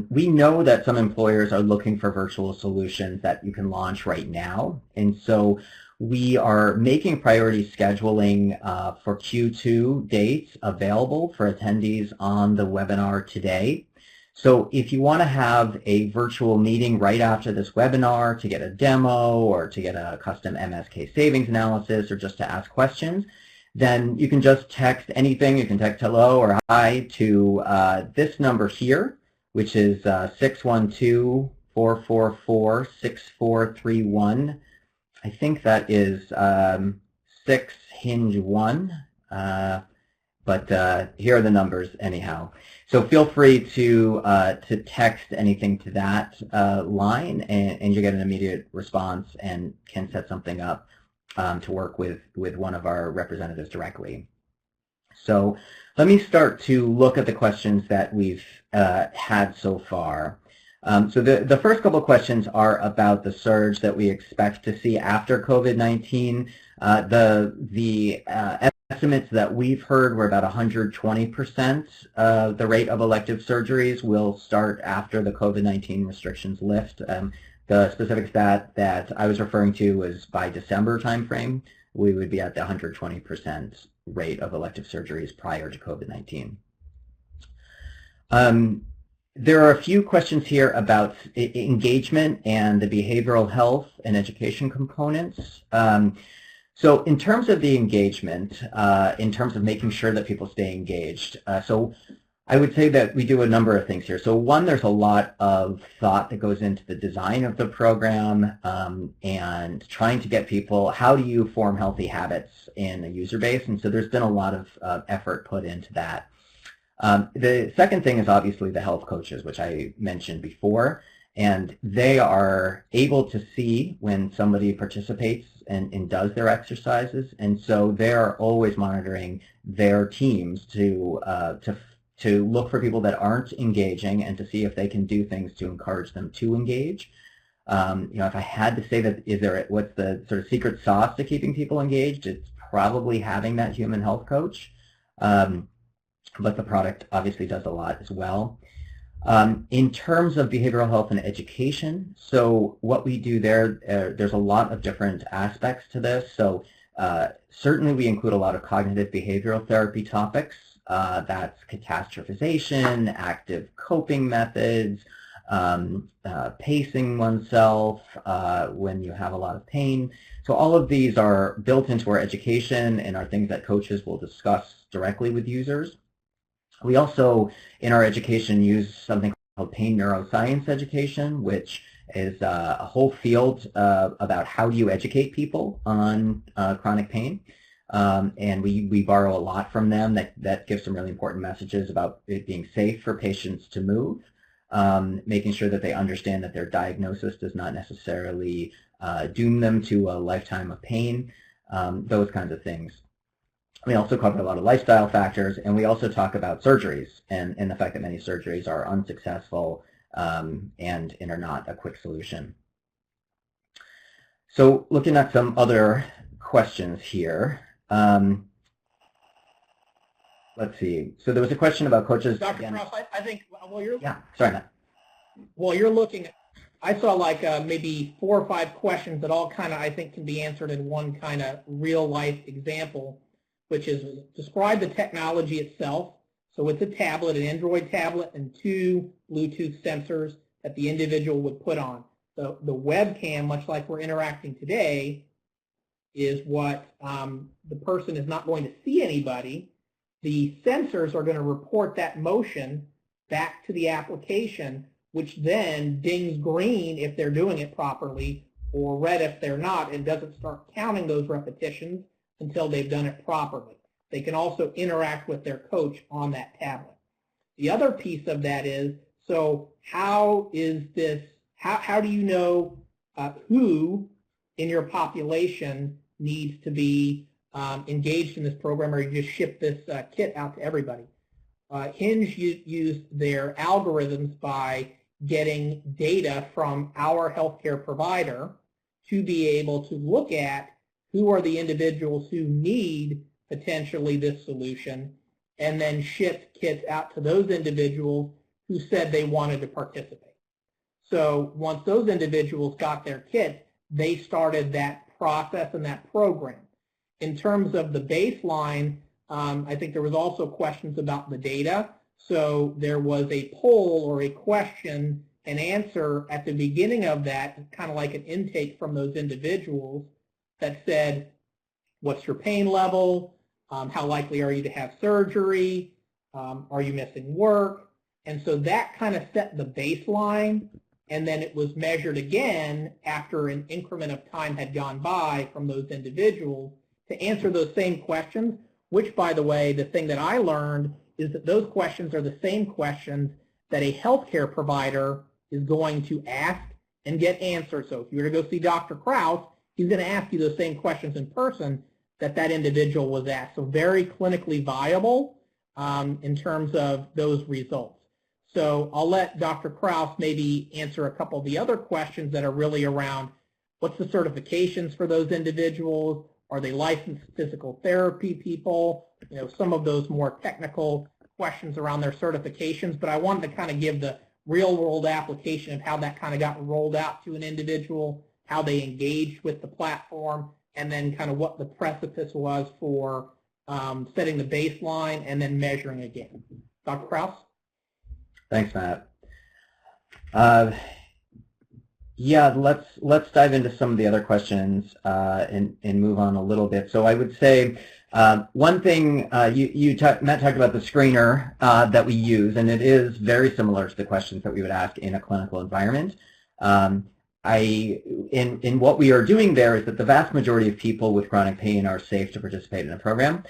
we know that some employers are looking for virtual solutions that you can launch right now, and so we are making priority scheduling for Q2 dates available for attendees on the webinar today. So if you want to have a virtual meeting right after this webinar to get a demo or to get a custom MSK savings analysis or just to ask questions, then you can just text anything. You can text hello or hi to this number here, which is 612-444-6431. I think that is 6 Hinge 1, but here are the numbers anyhow. So feel free to text anything to that line, and you get an immediate response and can set something up to work with one of our representatives directly. So let me start to look at the questions that we've had so far. So the first couple of questions are about the surge that we expect to see after COVID-19. The estimates that we've heard were about 120% of the rate of elective surgeries will start after the COVID-19 restrictions lift. The specific stat that I was referring to was by December timeframe, we would be at the 120% rate of elective surgeries prior to COVID-19. There are a few questions here about engagement and the behavioral health and education components. So in terms of the engagement, in terms of making sure that people stay engaged, so I would say that we do a number of things here. So one, there's a lot of thought that goes into the design of the program and trying to get people, how do you form healthy habits in a user base? And so there's been a lot of effort put into that. The second thing is obviously the health coaches, which I mentioned before, and they are able to see when somebody participates and does their exercises, and so they're always monitoring their teams to look for people that aren't engaging and to see if they can do things to encourage them to engage. If I had to say that, what's the sort of secret sauce to keeping people engaged? It's probably having that human health coach, but the product obviously does a lot as well. In terms of behavioral health and education, so what we do there's a lot of different aspects to this. So certainly we include a lot of cognitive behavioral therapy topics. That's catastrophization, active coping methods, pacing oneself when you have a lot of pain. So all of these are built into our education and are things that coaches will discuss directly with users. We also, in our education, use something called pain neuroscience education, which is a whole field about how do you educate people on chronic pain. And we borrow a lot from them that gives some really important messages about it being safe for patients to move, making sure that they understand that their diagnosis does not necessarily doom them to a lifetime of pain, those kinds of things. We also cover a lot of lifestyle factors, and we also talk about surgeries and the fact that many surgeries are unsuccessful and are not a quick solution. So looking at some other questions here. Let's see. So there was a question about coaches. Dr. Krause, I think, well, you're... Yeah, sorry, Matt. Well, you're looking at, I saw like maybe 4 or 5 questions that all kind of, I think, can be answered in one kind of real-life example, which is describe the technology itself. So it's a tablet, an Android tablet, and 2 Bluetooth sensors that the individual would put on. So the webcam, much like we're interacting today, is what the person is not going to see anybody. The sensors are going to report that motion back to the application, which then dings green if they're doing it properly, or red if they're not, and doesn't start counting those repetitions until they've done it properly. They can also interact with their coach on that tablet. The other piece of that is, so how is this, how do you know who in your population needs to be engaged in this program, or you just ship this kit out to everybody? Hinge used their algorithms by getting data from our healthcare provider to be able to look at who are the individuals who need potentially this solution, and then ship kits out to those individuals who said they wanted to participate. So once those individuals got their kit, they started that process and that program. In terms of the baseline, I think there was also questions about the data. So there was a poll or a question and answer at the beginning of that, kind of like an intake from those individuals that said, what's your pain level? How likely are you to have surgery? Are you missing work? And so that kind of set the baseline, and then it was measured again after an increment of time had gone by from those individuals to answer those same questions, which, by the way, the thing that I learned is that those questions are the same questions that a healthcare provider is going to ask and get answered. So if you were to go see Dr. Krause, he's going to ask you those same questions in person that individual was asked. So very clinically viable in terms of those results. So I'll let Dr. Krause maybe answer a couple of the other questions that are really around what's the certifications for those individuals? Are they licensed physical therapy people? You know, some of those more technical questions around their certifications, but I wanted to kind of give the real world application of how that kind of got rolled out to an individual, how they engaged with the platform, and then kind of what the precipice was for setting the baseline and then measuring again. Dr. Krause? Thanks, Matt. Yeah, let's dive into some of the other questions and move on a little bit. So I would say one thing, Matt talked about the screener that we use, and it is very similar to the questions that we would ask in a clinical environment. In what we are doing there is that the vast majority of people with chronic pain are safe to participate in a program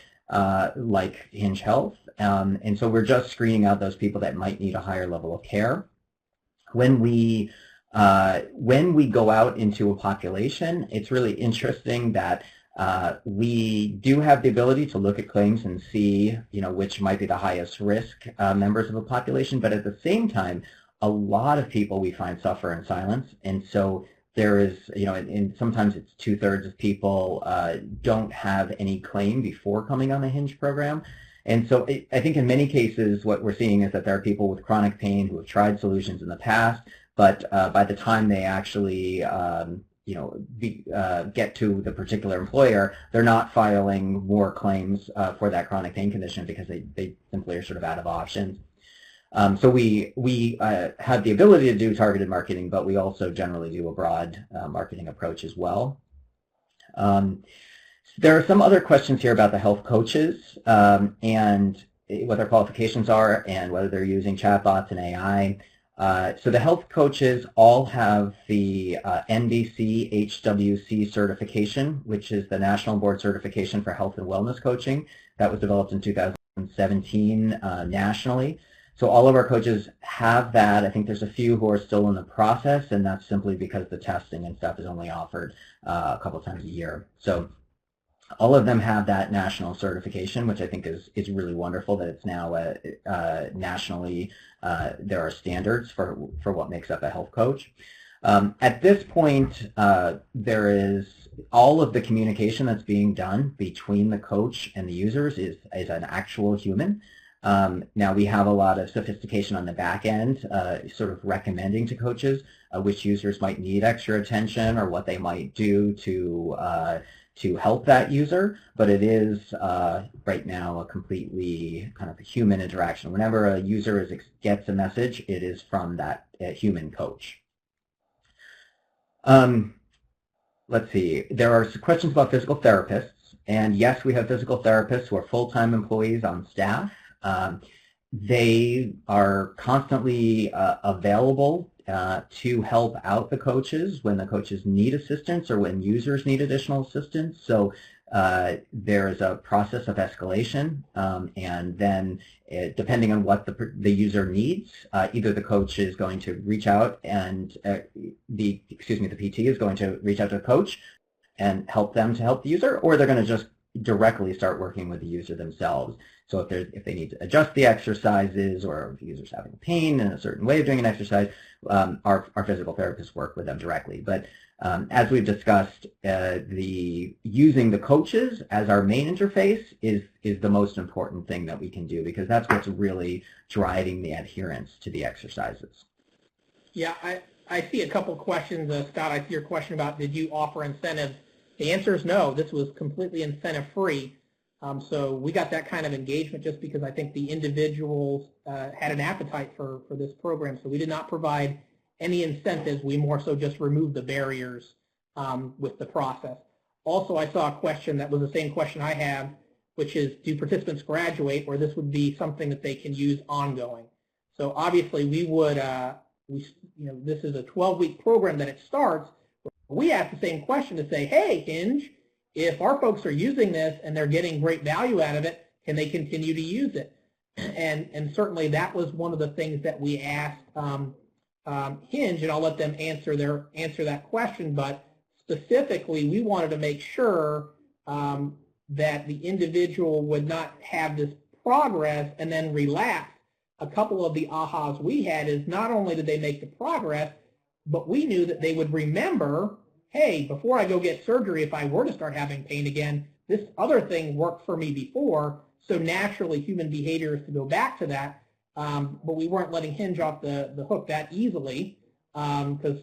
like Hinge Health, and so we're just screening out those people that might need a higher level of care. When we go out into a population, it's really interesting that we do have the ability to look at claims and see, which might be the highest risk members of a population, but at the same time, a lot of people we find suffer in silence, and so there is, and sometimes it's 2/3 of people don't have any claim before coming on the Hinge program. And so I think in many cases what we're seeing is that there are people with chronic pain who have tried solutions in the past, but by the time they actually get to the particular employer, they're not filing more claims for that chronic pain condition because they simply are sort of out of options. So we have the ability to do targeted marketing, but we also generally do a broad marketing approach as well. There are some other questions here about the health coaches and what their qualifications are and whether they're using chatbots and AI. So the health coaches all have the NBC HWC certification, which is the National Board Certification for Health and Wellness Coaching. That was developed in 2017 nationally. So all of our coaches have that. I think there's a few who are still in the process, and that's simply because the testing and stuff is only offered a couple times a year. So all of them have that national certification, which I think is really wonderful that it's now nationally, there are standards for what makes up a health coach. At this point, there is all of the communication that's being done between the coach and the users is an actual human. Now we have a lot of sophistication on the back end, sort of recommending to coaches which users might need extra attention or what they might do to help that user, but it is right now a completely kind of a human interaction. Whenever a user gets a message, it is from that human coach. Let's see, there are some questions about physical therapists, and yes, we have physical therapists who are full-time employees on staff. They are constantly available to help out the coaches when the coaches need assistance or when users need additional assistance. So there is a process of escalation, and then depending on what the user needs, either the coach is going to reach out and the PT is going to reach out to the coach and help them to help the user, or they're going to just directly start working with the user themselves. So if they need to adjust the exercises, or if the user's having pain in a certain way of doing an exercise, our physical therapists work with them directly. But as we've discussed, using the coaches as our main interface is the most important thing that we can do, because that's what's really driving the adherence to the exercises. Yeah, I see a couple questions, Scott. I see your question about did you offer incentives. The answer is no. This was completely incentive-free. So we got that kind of engagement just because I think the individuals had an appetite for this program. So we did not provide any incentives. We more so just removed the barriers with the process. Also, I saw a question that was the same question I have, which is, do participants graduate, or this would be something that they can use ongoing? So obviously we would, this is a 12-week program that it starts. We ask the same question to say, hey, Hinge, if our folks are using this and they're getting great value out of it, can they continue to use it? And certainly that was one of the things that we asked Hinge, and I'll let them answer that question. But specifically, we wanted to make sure that the individual would not have this progress and then relapse. A couple of the ahas we had is not only did they make the progress, but we knew that they would remember, hey, before I go get surgery, if I were to start having pain again, this other thing worked for me before, so naturally human behavior is to go back to that, but we weren't letting Hinge off the hook that easily, because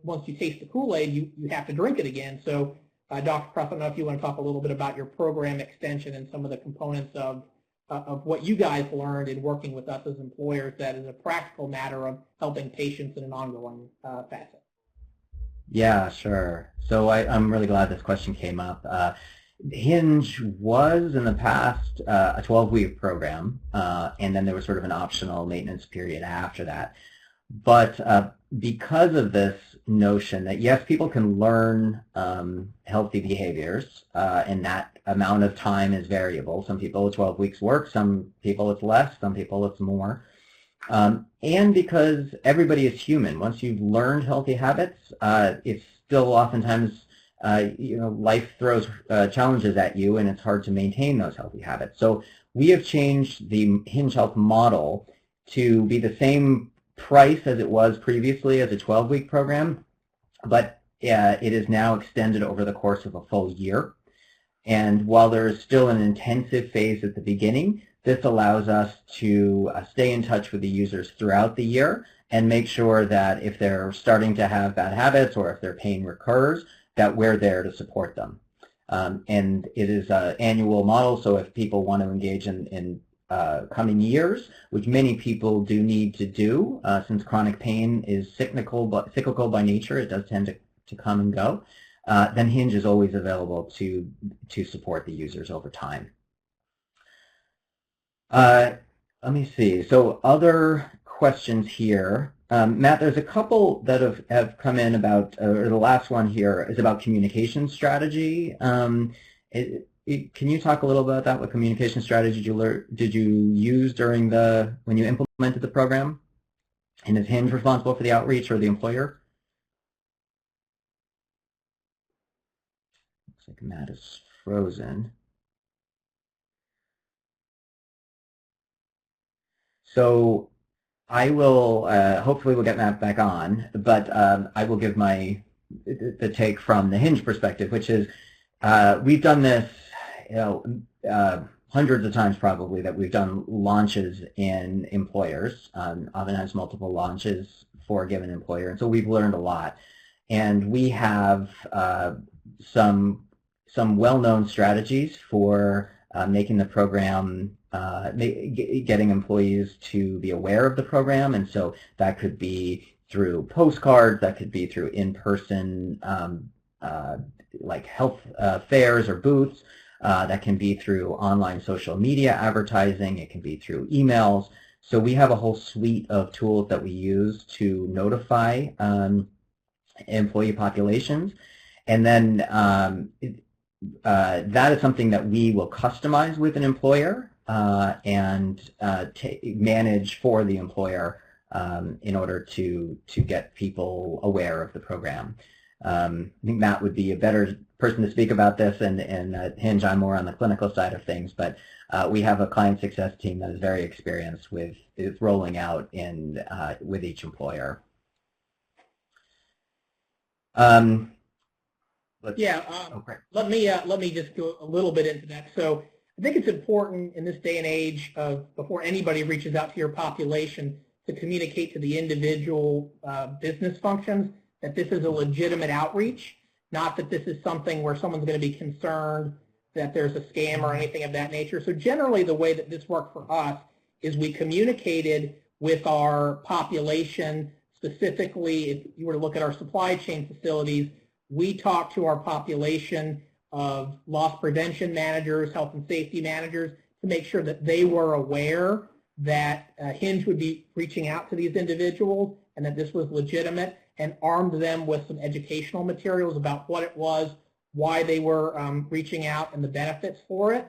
once you taste the Kool-Aid, you have to drink it again. So Dr. Krause, I don't know if you want to talk a little bit about your program extension and some of the components of what you guys learned in working with us as employers that is a practical matter of helping patients in an ongoing facet. Yeah, sure. So I'm really glad this question came up. Hinge was in the past a 12-week program, and then there was sort of an optional maintenance period after that. But because of this notion that, yes, people can learn healthy behaviors, and that amount of time is variable. Some people 12 weeks work, some people it's less, some people it's more. And because everybody is human, once you've learned healthy habits, it's still oftentimes, life throws challenges at you, and it's hard to maintain those healthy habits. So we have changed the Hinge Health model to be the same priced as it was previously as a 12-week program, but it is now extended over the course of a full year. And while there is still an intensive phase at the beginning, this allows us to stay in touch with the users throughout the year and make sure that if they're starting to have bad habits or if their pain recurs, that we're there to support them. And it is an annual model, so if people want to engage in coming years, which many people do need to do, since chronic pain is cyclical by nature, it does tend to come and go, then Hinge is always available to support the users over time. Let me see. So other questions here. Matt, there's a couple that have come in about, or the last one here is about communication strategy. Can you talk a little about that? What communication strategy did you use during when you implemented the program? And is Hinge responsible for the outreach or the employer? Looks like Matt is frozen. So I will, hopefully we'll get Matt back on, but I will give the take from the Hinge perspective, which is we've done this, hundreds of times probably, that we've done launches in employers, oftentimes multiple launches for a given employer, and so we've learned a lot. And we have some well-known strategies for making the program, getting employees to be aware of the program, and so that could be through postcards, that could be through in-person like health fairs or booths, that can be through online social media advertising, it can be through emails. So we have a whole suite of tools that we use to notify employee populations, and then that is something that we will customize with an employer and manage for the employer in order to get people aware of the program. I think Matt would be a better person to speak about this, and Hinge, I'm more on the clinical side of things, but we have a client success team that is very experienced with rolling out with each employer. Let me just go a little bit into that. So I think it's important in this day and age before anybody reaches out to your population to communicate to the individual business functions that this is a legitimate outreach, not that this is something where someone's going to be concerned that there's a scam or anything of that nature. So generally the way that this worked for us is we communicated with our population. Specifically, if you were to look at our supply chain facilities, we talked to our population of loss prevention managers, health and safety managers, to make sure that they were aware that Hinge would be reaching out to these individuals and that this was legitimate, and armed them with some educational materials about what it was, why they were reaching out, and the benefits for it.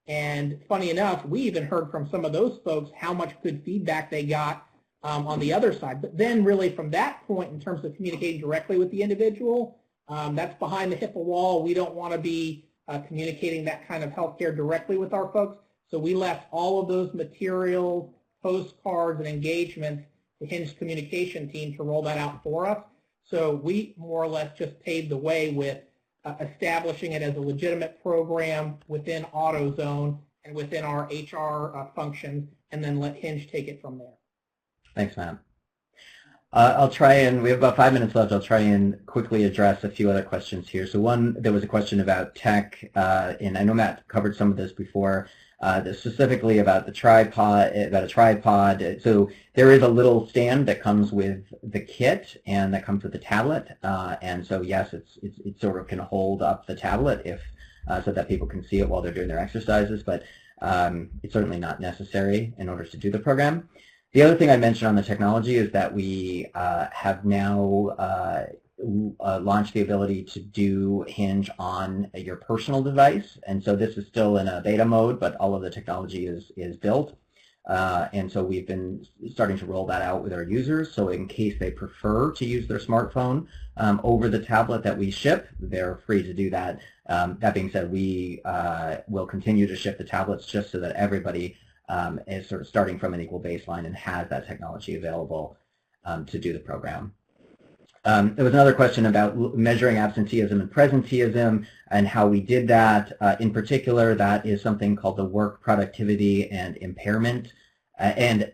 And funny enough, we even heard from some of those folks how much good feedback they got on the other side. But then really from that point, in terms of communicating directly with the individual, that's behind the HIPAA wall. We don't want to be communicating that kind of healthcare directly with our folks. So we left all of those materials, postcards, and engagements to Hinge communication team to roll that out for us. So we more or less just paved the way with establishing it as a legitimate program within AutoZone and within our HR functions, and then let Hinge take it from there. Thanks, Matt. I'll try and, we have about 5 minutes left, I'll try and quickly address a few other questions here. So one, there was a question about tech, and I know Matt covered some of this before, specifically about the tripod, So there is a little stand that comes with the kit and that comes with the tablet, and so yes, it sort of can hold up the tablet if so that people can see it while they're doing their exercises, but it's certainly not necessary in order to do the program. The other thing I mentioned on the technology is that we have now launched the ability to do Hinge on your personal device, and so this is still in a beta mode, but all of the technology is built, and so we've been starting to roll that out with our users, so in case they prefer to use their smartphone over the tablet that we ship, they're free to do that. That being said, we will continue to ship the tablets just so that everybody is sort of starting from an equal baseline and has that technology available to do the program. There was another question about measuring absenteeism and presenteeism and how we did that. In particular, that is something called the Work Productivity and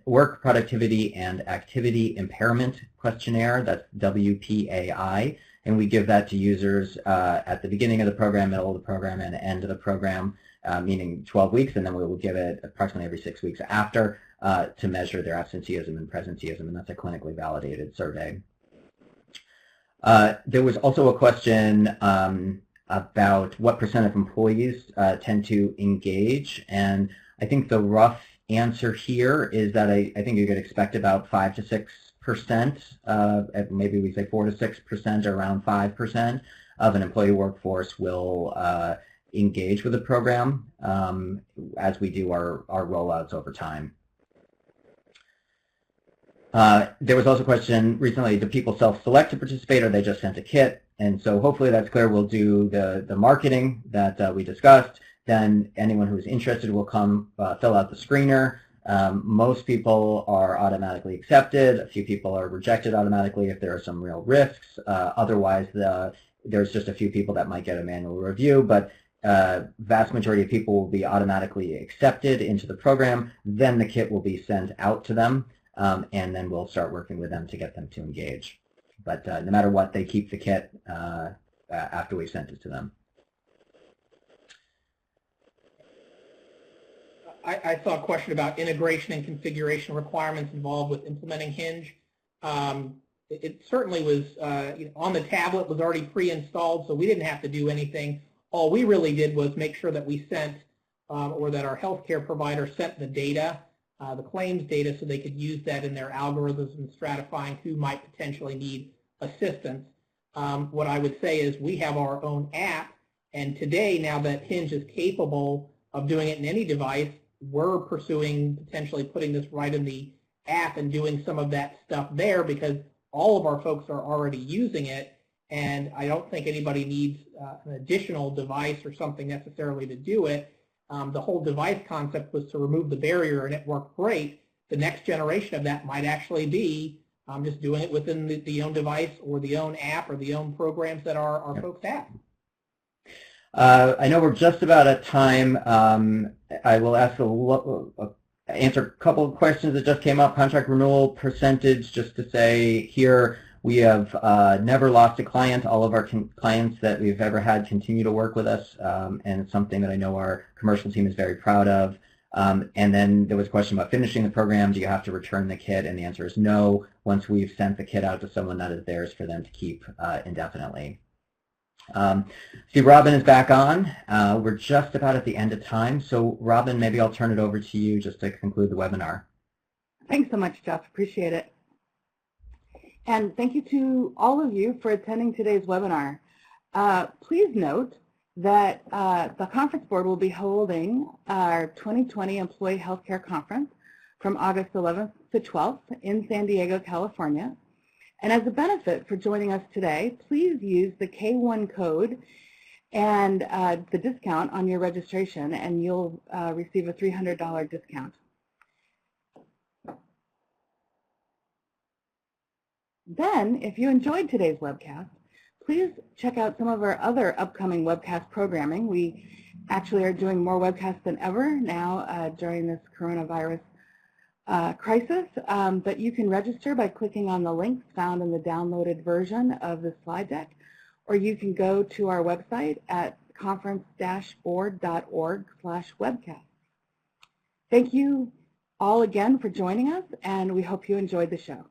Work Productivity and Activity Impairment Questionnaire. That's WPAI, and we give that to users at the beginning of the program, middle of the program, and end of the program, meaning 12 weeks, and then we will give it approximately every 6 weeks after to measure their absenteeism and presenteeism, and that's a clinically validated survey. There was also a question about what % of employees tend to engage, and I think the rough answer here is that I think you could expect about 5 to 6%, maybe we say 4 to 6%, or around 5% of an employee workforce will engage with the program as we do our rollouts over time. There was also a question recently, do people self-select to participate, or they just sent a kit? And so hopefully that's clear. We'll do the marketing that we discussed. Then anyone who's interested will come fill out the screener. Most people are automatically accepted. A few people are rejected automatically if there are some real risks. Otherwise, there's just a few people that might get a manual review, but vast majority of people will be automatically accepted into the program. Then the kit will be sent out to them. And then we'll start working with them to get them to engage. But no matter what, they keep the kit after we've sent it to them. I saw a question about integration and configuration requirements involved with implementing Hinge. It certainly was, on the tablet was already pre-installed, so we didn't have to do anything. All we really did was make sure that we sent, or that our healthcare provider sent the data, the claims data, so they could use that in their algorithms and stratifying who might potentially need assistance. What I would say is we have our own app, and today, now that Hinge is capable of doing it in any device, we're pursuing potentially putting this right in the app and doing some of that stuff there, because all of our folks are already using it, and I don't think anybody needs an additional device or something necessarily to do it. The whole device concept was to remove the barrier, and it worked great. The next generation of that might actually be just doing it within the own device or the own app or the own programs that our folks have. I know we're just about at time. I will answer a couple of questions that just came up. Contract renewal percentage, just to say here, we have never lost a client. All of our clients that we've ever had continue to work with us, and it's something that I know our commercial team is very proud of. And then there was a question about finishing the program. Do you have to return the kit? And the answer is no. Once we've sent the kit out to someone, that is theirs for them to keep indefinitely. See, Robin is back on. We're just about at the end of time. So Robin, maybe I'll turn it over to you just to conclude the webinar. Thanks so much, Jeff. Appreciate it. And thank you to all of you for attending today's webinar. Please note that the conference board will be holding our 2020 Employee Healthcare Conference from August 11th to 12th in San Diego, California. And as a benefit for joining us today, please use the K1 code and the discount on your registration, and you'll receive a $300 discount. Then, if you enjoyed today's webcast, please check out some of our other upcoming webcast programming. We actually are doing more webcasts than ever now during this coronavirus crisis, but you can register by clicking on the links found in the downloaded version of the slide deck, or you can go to our website at conference-board.org/webcast. Thank you all again for joining us, and we hope you enjoyed the show.